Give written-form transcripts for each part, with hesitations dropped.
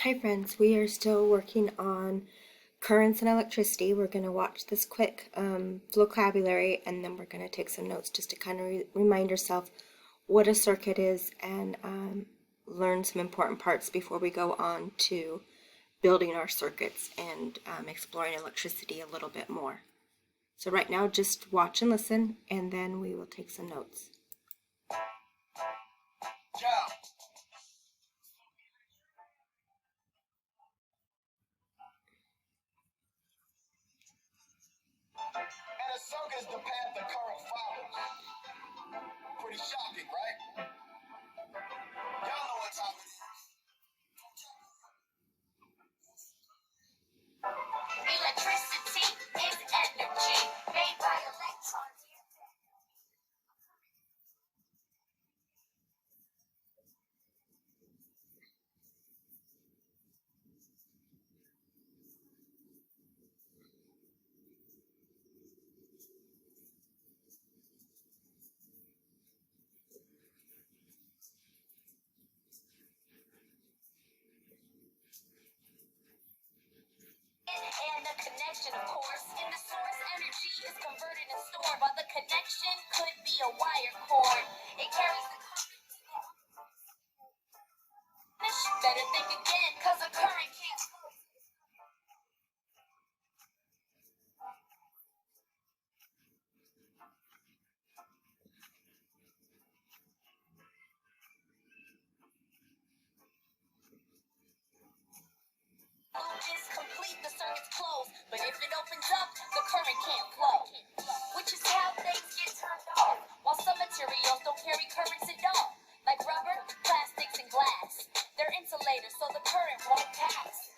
Hi friends, we are still working on currents and electricity. We're going to watch this quick vocabulary and then we're going to take some notes just to kind of remind ourselves what a circuit is and learn some important parts before we go on to building our circuits and exploring electricity a little bit more. So right now just watch and listen and then we will take some notes. And a circuit is the path the current follows. Pretty shocking, right? Y'all know what time it is. Electricity is energy made by electrons. And the connection, of course, in the source, energy is converted and stored, while the connection could be a wire cord. It carries the current. Better think again, cause a current can't flow. Loop is complete, the circuit's closed, but if it opens up, the current can't flow. Which is how things get turned off, while some materials don't carry currents at all. Like rubber, plastics, and glass. They're insulators, so the current won't pass.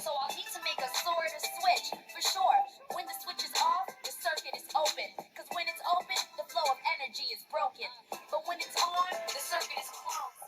So I'll need to make a sort of switch, for sure. When the switch is off, the circuit is open. Cause when it's open, the flow of energy is broken. But when it's on, the circuit is closed.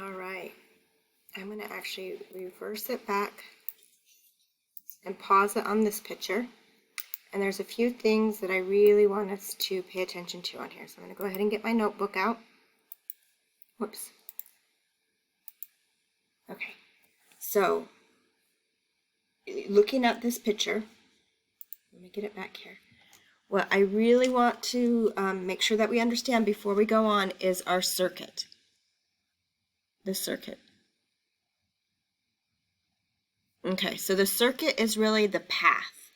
All right, I'm going to actually reverse it back and pause it on this picture. And there's a few things that I really want us to pay attention to on here. So I'm going to go ahead and get my notebook out. Whoops. Okay, so looking at this picture, let me get it back here. What I really want to make sure that we understand before we go on is our circuit. The circuit. Okay, so the circuit is really the path.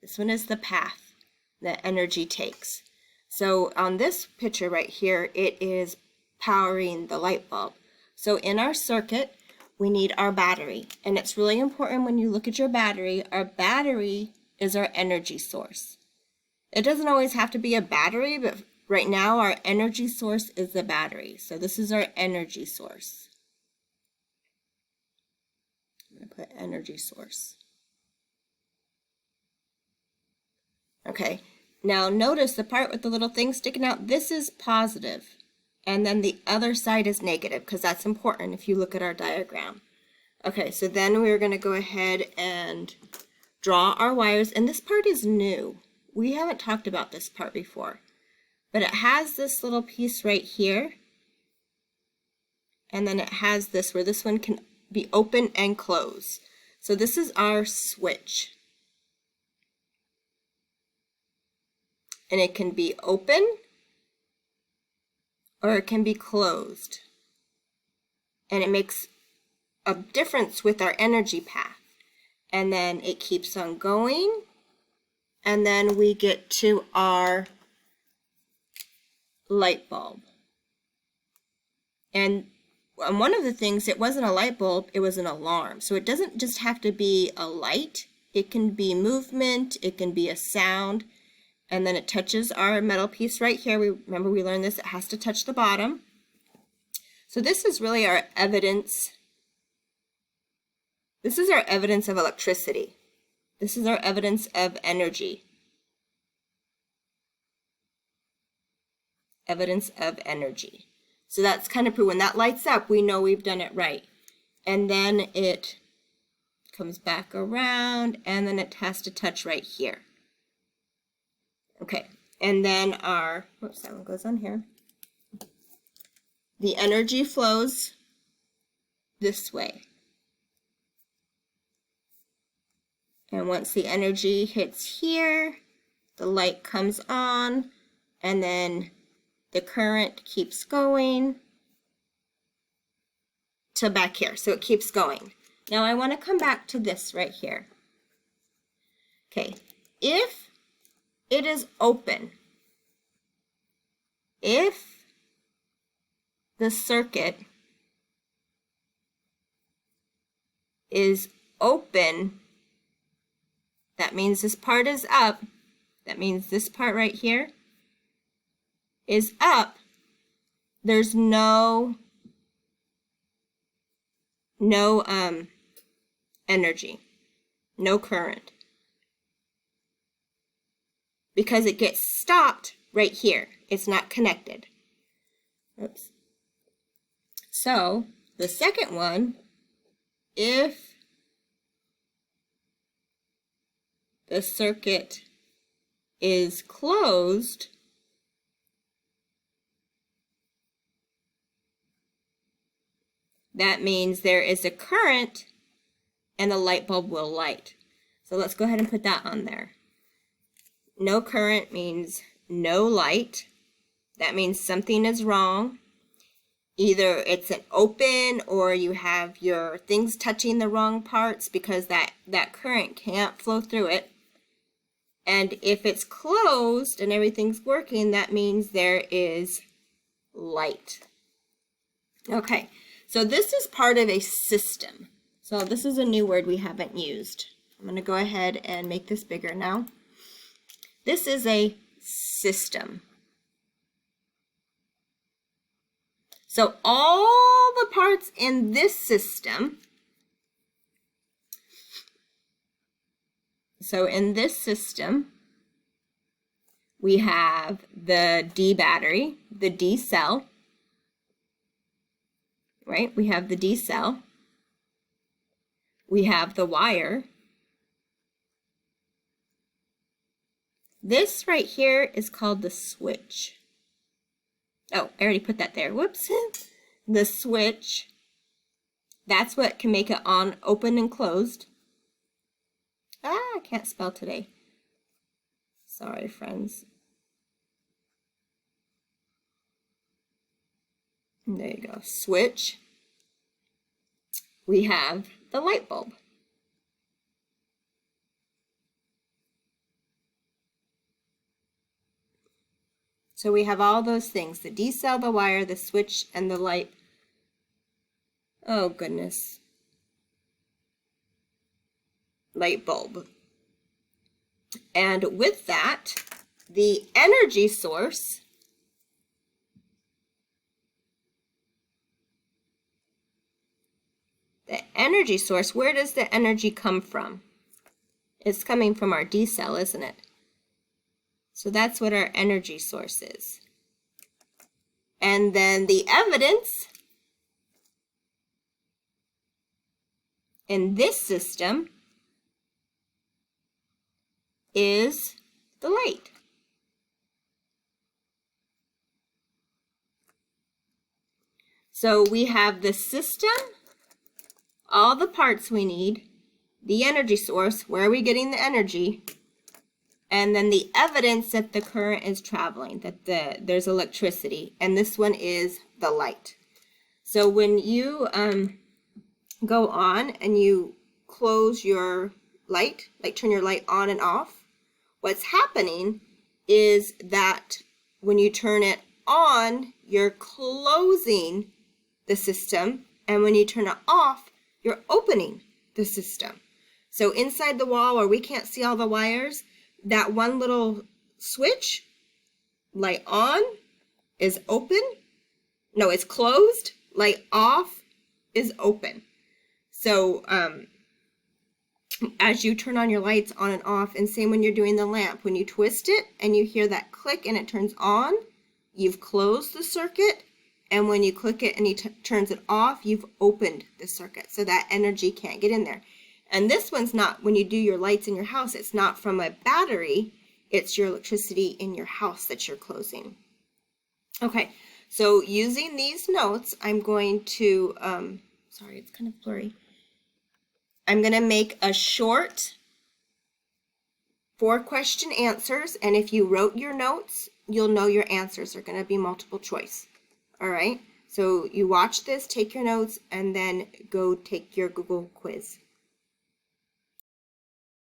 This one is the path that energy takes. So on this picture right here, it is powering the light bulb. So in our circuit, we need our battery. And it's really important when you look at your battery, our battery is our energy source. It doesn't always have to be a battery, but right now our energy source is the battery. So this is our energy source. I'm going to put energy source. Okay, now notice the part with the little thing sticking out. This is positive, and then the other side is negative because that's important if you look at our diagram. Okay, so then we're going to go ahead and draw our wires, and this part is new. We haven't talked about this part before, but it has this little piece right here, and then it has this where this one can be open and close. So this is our switch. And it can be open or it can be closed. And it makes a difference with our energy path. And then it keeps on going. And then we get to our light bulb. And one of the things, it wasn't a light bulb, it was an alarm. So it doesn't just have to be a light. It can be movement, it can be a sound. And then it touches our metal piece right here. Remember we learned this, it has to touch the bottom. So this is really our evidence. This is our evidence of electricity. This is our evidence of energy. Evidence of energy. So that's kind of proof. When that lights up, we know we've done it right. And then it comes back around, and then it has to touch right here. Okay, and then our, whoops, that one goes on here. The energy flows this way. And once the energy hits here, the light comes on, and then the current keeps going to back here. So it keeps going. Now I want to come back to this right here. Okay, if it is open, if the circuit is open, that means this part is up. That means this part right here is up. There's no energy, no current, because it gets stopped right here. It's not connected. Oops. So the second one, if the circuit is closed, that means there is a current and the light bulb will light. So let's go ahead and put that on there. No current means no light. That means something is wrong. Either it's an open or you have your things touching the wrong parts because that current can't flow through it. And if it's closed and everything's working, that means there is light. Okay, so this is part of a system. So this is a new word we haven't used. I'm going to go ahead and make this bigger now. This is a system. So all the parts in this system, we have the D battery, the D cell, right? We have the D cell. We have the wire. This right here is called the switch. Oh, I already put that there. Whoops. The switch. That's what can make it on, open, and closed. I can't spell today. Sorry, friends. There you go. Switch. We have the light bulb. So we have all those things, the D cell, the wire, the switch, and the light. Oh, goodness. Light bulb. And with that, the energy source where does the energy come from? It's coming from our D cell, isn't it? So that's what our energy source is. And then the evidence in this system is the light. So we have the system, all the parts we need, the energy source, where are we getting the energy, and then the evidence that the current is traveling, that there's electricity, and this one is the light. So when you go on and you close your light, like turn your light on and off, what's happening is that when you turn it on, you're closing the system, and when you turn it off, you're opening the system. So inside the wall where we can't see all the wires, that one little switch, light on, is open. No, it's closed. Light off is open. So as you turn on your lights on and off, and same when you're doing the lamp, when you twist it and you hear that click and it turns on, you've closed the circuit. And when you click it and he turns it off, you've opened the circuit, so that energy can't get in there. And this one's not, when you do your lights in your house, it's not from a battery, it's your electricity in your house that you're closing. Okay, so using these notes, I'm going to, sorry, it's kind of blurry. I'm going to make a short 4-question answers, and if you wrote your notes, you'll know your answers are going to be multiple choice. All right, so you watch this, take your notes, and then go take your Google quiz.